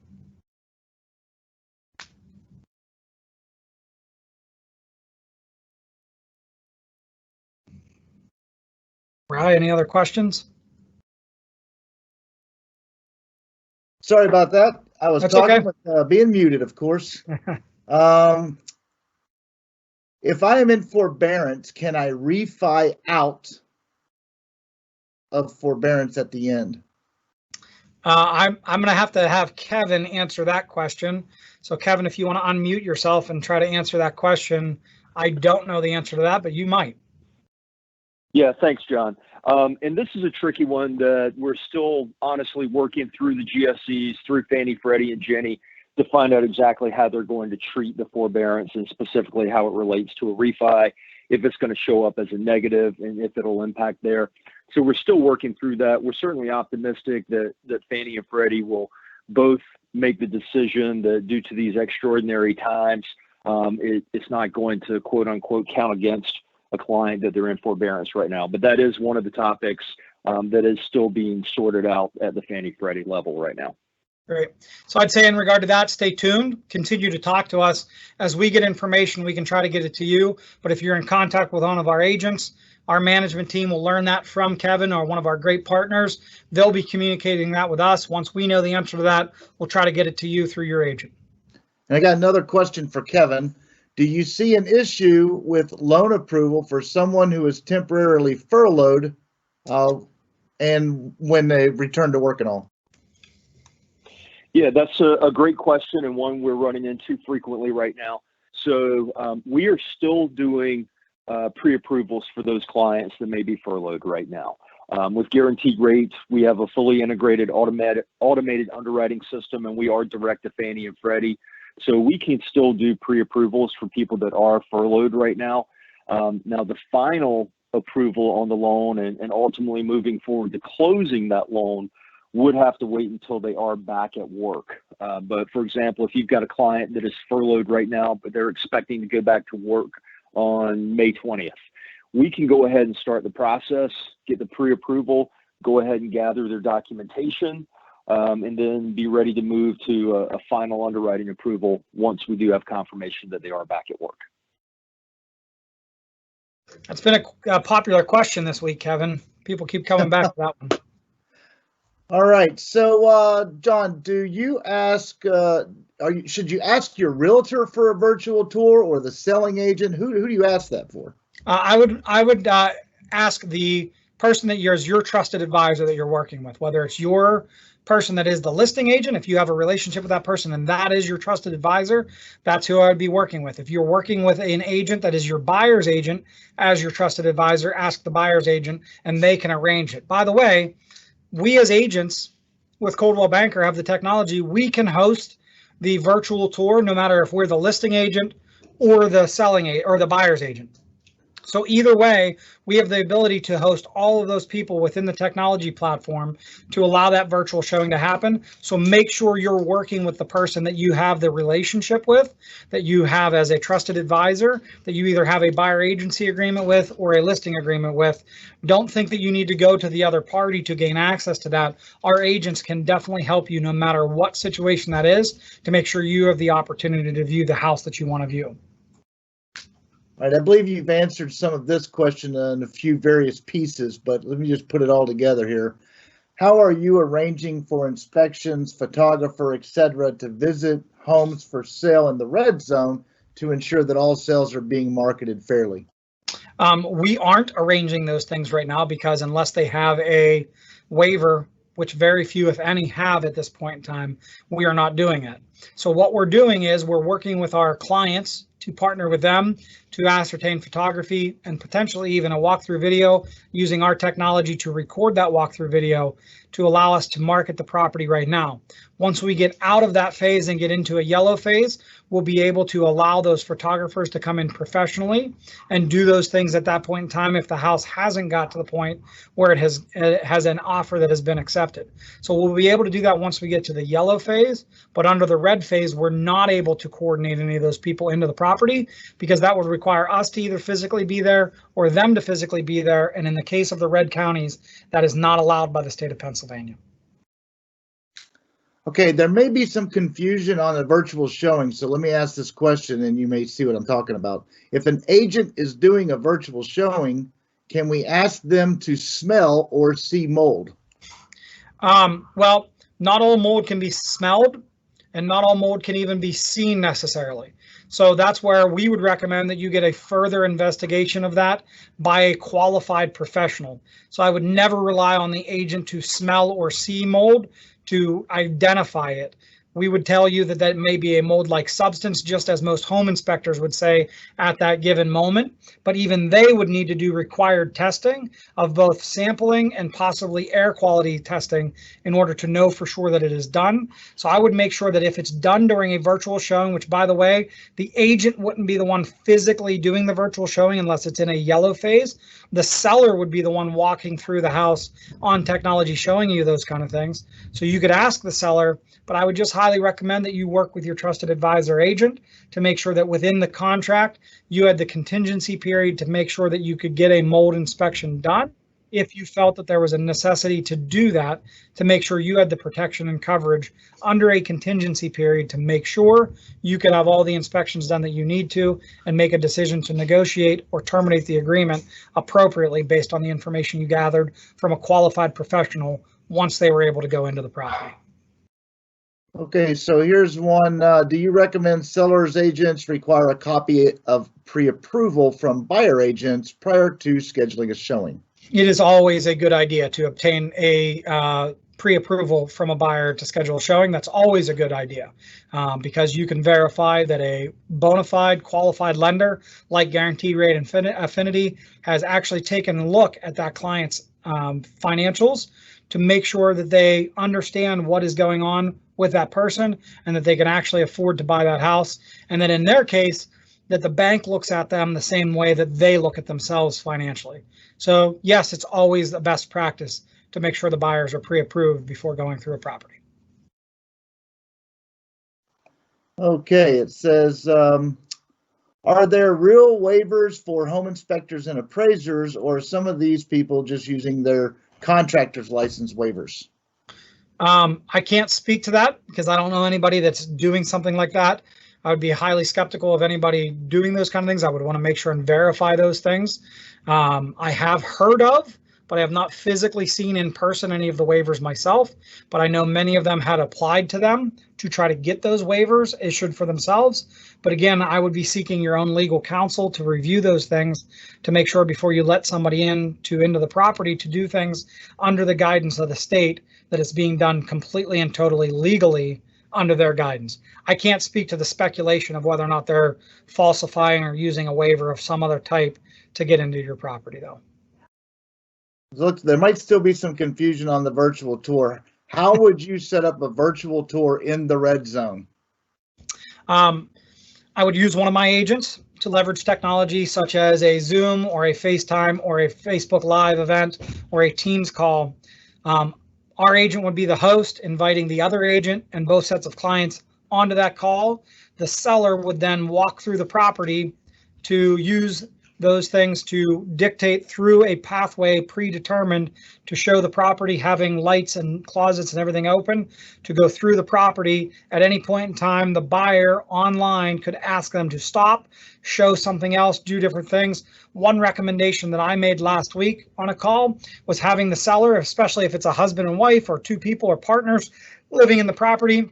Riley, any other questions? Sorry about that. I was That's talking okay. with being muted, of course. If I am in forbearance, can I refi out of forbearance at the end? I'm going to have Kevin answer that question. So Kevin, if you want to unmute yourself and try to answer that question. I don't know the answer to that, but you might. Yeah, thanks, John. And this is a tricky one that we're still honestly working through the GSEs, through Fannie, Freddie, and Ginnie to find out exactly how they're going to treat the forbearance and specifically how it relates to a refi, if it's going to show up as a negative and if it'll impact there. So we're still working through that. We're certainly optimistic that Fannie and Freddie will both make the decision that due to these extraordinary times, it's not going to quote unquote count against a client that they're in forbearance right now. But that is one of the topics that is still being sorted out at the Fannie Freddie level right now. Great. So I'd say in regard to that, stay tuned, continue to talk to us. As we get information, we can try to get it to you. But if you're in contact with one of our agents, our management team will learn that from Kevin or one of our great partners. They'll be communicating that with us. Once we know the answer to that, we'll try to get it to you through your agent. And I got another question for Kevin. Do you see an issue with loan approval for someone who is temporarily furloughed and when they return to work and all? Yeah, that's a great question and one we're running into frequently right now. So we are still doing pre-approvals for those clients that may be furloughed right now. With guaranteed rates, we have a fully integrated automated underwriting system, and we are direct to Fannie and Freddie. So we can still do pre-approvals for people that are furloughed right now. Now, the final approval on the loan and ultimately moving forward to closing that loan would have to wait until they are back at work. But for example, if you've got a client that is furloughed right now, but they're expecting to go back to work on May 20th, we can go ahead and start the process, get the pre-approval, go ahead and gather their documentation, and then be ready to move to a final underwriting approval once we do have confirmation that they are back at work. That's been a popular question this week, Kevin. People keep coming back to that one. All right. So, John, do you ask, should you ask your realtor for a virtual tour or the selling agent? Who do you ask that for? I would ask the person that is your trusted advisor that you're working with, whether it's your person that is the listing agent. If you have a relationship with that person and that is your trusted advisor, that's who I would be working with. If you're working with an agent that is your buyer's agent as your trusted advisor, ask the buyer's agent and they can arrange it. By the way, we as agents with Coldwell Banker have the technology. We can host the virtual tour no matter if we're the listing agent or the selling agent or the buyer's agent. So either way, we have the ability to host all of those people within the technology platform to allow that virtual showing to happen. So make sure you're working with the person that you have the relationship with, that you have as a trusted advisor, that you either have a buyer agency agreement with or a listing agreement with. Don't think that you need to go to the other party to gain access to that. Our agents can definitely help you no matter what situation that is to make sure you have the opportunity to view the house that you want to view. All right, I believe you've answered some of this question in a few various pieces, but let me just put it all together here. How are you arranging for inspections, photographer, etc., to visit homes for sale in the red zone to ensure that all sales are being marketed fairly? We aren't arranging those things right now because unless they have a waiver, which very few, if any, have at this point in time, we are not doing it. So what we're doing is we're working with our clients to partner with them to ascertain photography and potentially even a walkthrough video using our technology to record that walkthrough video to allow us to market the property right now. Once we get out of that phase and get into a yellow phase, we'll be able to allow those photographers to come in professionally and do those things at that point in time if the house hasn't got to the point where it has an offer that has been accepted. So we'll be able to do that once we get to the yellow phase, but under the red phase, we're not able to coordinate any of those people into the property because that would require us to either physically be there or them to physically be there. And in the case of the red counties, that is not allowed by the state of Pennsylvania. Okay, there may be some confusion on a virtual showing, so let me ask this question and you may see what I'm talking about. If an agent is doing a virtual showing, can we ask them to smell or see mold? Well, not all mold can be smelled and not all mold can even be seen necessarily. So that's where we would recommend that you get a further investigation of that by a qualified professional. So I would never rely on the agent to smell or see mold to identify it. We would tell you that that may be a mold-like substance, just as most home inspectors would say at that given moment. But even they would need to do required testing of both sampling and possibly air quality testing in order to know for sure that it is done. So I would make sure that if it's done during a virtual showing, which by the way, the agent wouldn't be the one physically doing the virtual showing unless it's in a yellow phase. The seller would be the one walking through the house on technology showing you those kind of things. So you could ask the seller, but I would just highly recommend that you work with your trusted advisor agent to make sure that within the contract, you had the contingency period to make sure that you could get a mold inspection done. If you felt that there was a necessity to do that, to make sure you had the protection and coverage under a contingency period to make sure you could have all the inspections done that you need to and make a decision to negotiate or terminate the agreement appropriately based on the information you gathered from a qualified professional once they were able to go into the property. Okay, so here's one. Do you recommend sellers agents require a copy of pre-approval from buyer agents prior to scheduling a showing? It is always a good idea to obtain a pre-approval from a buyer to schedule a showing. That's always a good idea because you can verify that a Bonafide qualified lender like Guaranteed Rate Affinity has actually taken a look at that client's financials to make sure that they understand what is going on with that person and that they can actually afford to buy that house. And then in their case, that the bank looks at them the same way that they look at themselves financially. So yes, it's always the best practice to make sure the buyers are pre-approved before going through a property. Okay, it says, are there real waivers for home inspectors and appraisers, or are some of these people just using their contractor's license waivers? I can't speak to that because I don't know anybody that's doing something like that. I would be highly skeptical of anybody doing those kind of things. I would want to make sure and verify those things. I have heard of, but I have not physically seen in person any of the waivers myself, but I know many of them had applied to them to try to get those waivers issued for themselves. But again, I would be seeking your own legal counsel to review those things to make sure before you let somebody into the property to do things under the guidance of the state that it's being done completely and totally legally under their guidance. I can't speak to the speculation of whether or not they're falsifying or using a waiver of some other type to get into your property though. Look, there might still be some confusion on the virtual tour. How would you set up a virtual tour in the red zone? I would use one of my agents to leverage technology such as a Zoom or a FaceTime or a Facebook Live event or a Teams call. Our agent would be the host, inviting the other agent and both sets of clients onto that call. The seller would then walk through the property to use those things to dictate through a pathway predetermined to show the property, having lights and closets and everything open, to go through the property. At any point in time, the buyer online could ask them to stop, show something else, do different things. One recommendation that I made last week on a call was having the seller, especially if it's a husband and wife or two people or partners living in the property,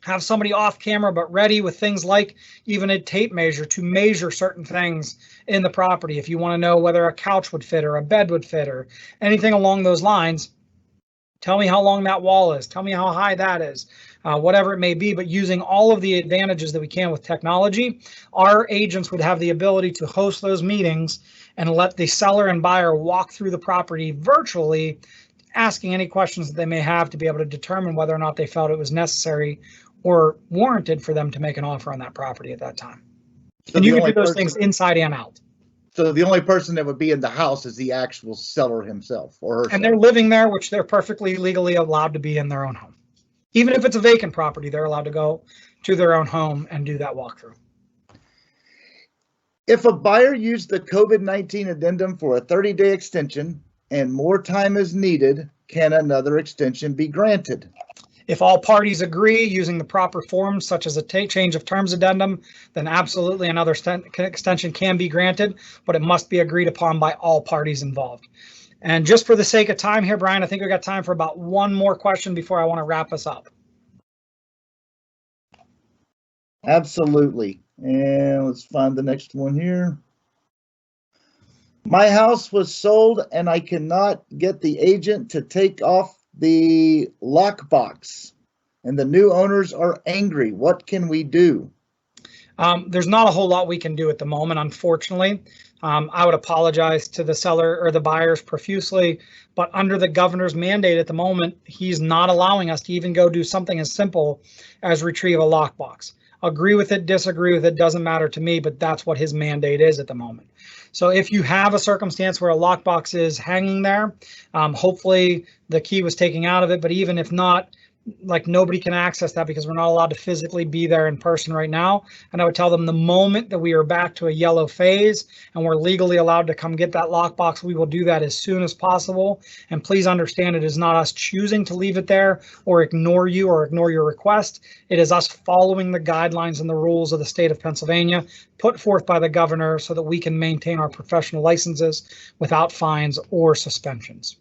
have somebody off camera but ready with things like even a tape measure to measure certain things in the property. If you want to know whether a couch would fit or a bed would fit or anything along those lines, tell me how long that wall is, tell me how high that is, whatever it may be. But using all of the advantages that we can with technology, our agents would have the ability to host those meetings and let the seller and buyer walk through the property virtually, asking any questions that they may have to be able to determine whether or not they felt it was necessary or warranted for them to make an offer on that property at that time. So and you can do those things inside and out. So the only person that would be in the house is the actual seller himself or herself. And they're living there, which they're perfectly legally allowed to be in their own home. Even if it's a vacant property, they're allowed to go to their own home and do that walkthrough. If a buyer used the COVID-19 addendum for a 30-day extension and more time is needed, can another extension be granted? If all parties agree using the proper forms, such as a change of terms addendum, then absolutely another extension can be granted, but it must be agreed upon by all parties involved. And just for the sake of time here, Brian, I think we got time for about one more question before I want to wrap us up. Absolutely. And let's find the next one here. My house was sold and I cannot get the agent to take off the lockbox, and the new owners are angry. What can we do? There's not a whole lot we can do at the moment, unfortunately. I would apologize to the seller or the buyers profusely, but under the governor's mandate at the moment, he's not allowing us to even go do something as simple as retrieve a lockbox. Agree with it, disagree with it, doesn't matter to me, but that's what his mandate is at the moment. So if you have a circumstance where a lockbox is hanging there, hopefully the key was taken out of it, but even if not, like, nobody can access that because we're not allowed to physically be there in person right now. And I would tell them the moment that we are back to a yellow phase and we're legally allowed to come get that lockbox, we will do that as soon as possible. And please understand, it is not us choosing to leave it there or ignore you or ignore your request. It is us following the guidelines and the rules of the state of Pennsylvania put forth by the governor so that we can maintain our professional licenses without fines or suspensions.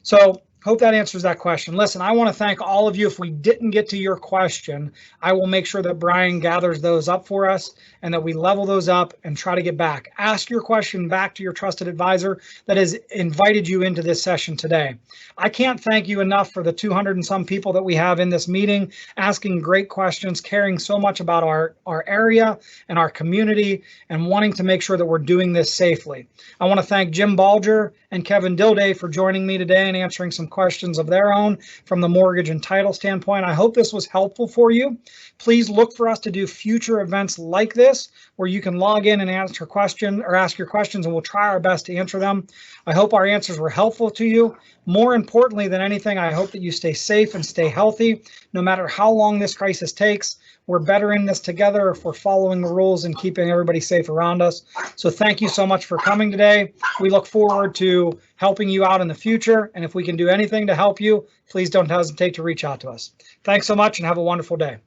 So hope that answers that question. Listen, I want to thank all of you. If we didn't get to your question, I will make sure that Brian gathers those up for us and that we level those up and try to get back. Ask your question back to your trusted advisor that has invited you into this session today. I can't thank you enough for the 200 and some people that we have in this meeting, asking great questions, caring so much about our area and our community, and wanting to make sure that we're doing this safely. I want to thank Jim Balger and Kevin Dilday for joining me today and answering some questions of their own from the mortgage and title standpoint. I hope this was helpful for you. Please look for us to do future events like this where you can log in and answer a question or ask your questions, and we'll try our best to answer them. I hope our answers were helpful to you. More importantly than anything, I hope that you stay safe and stay healthy. No matter how long this crisis takes, we're better in this together if we're following the rules and keeping everybody safe around us. So thank you so much for coming today. We look forward to helping you out in the future. And if we can do anything to help you, please don't hesitate to reach out to us. Thanks so much and have a wonderful day.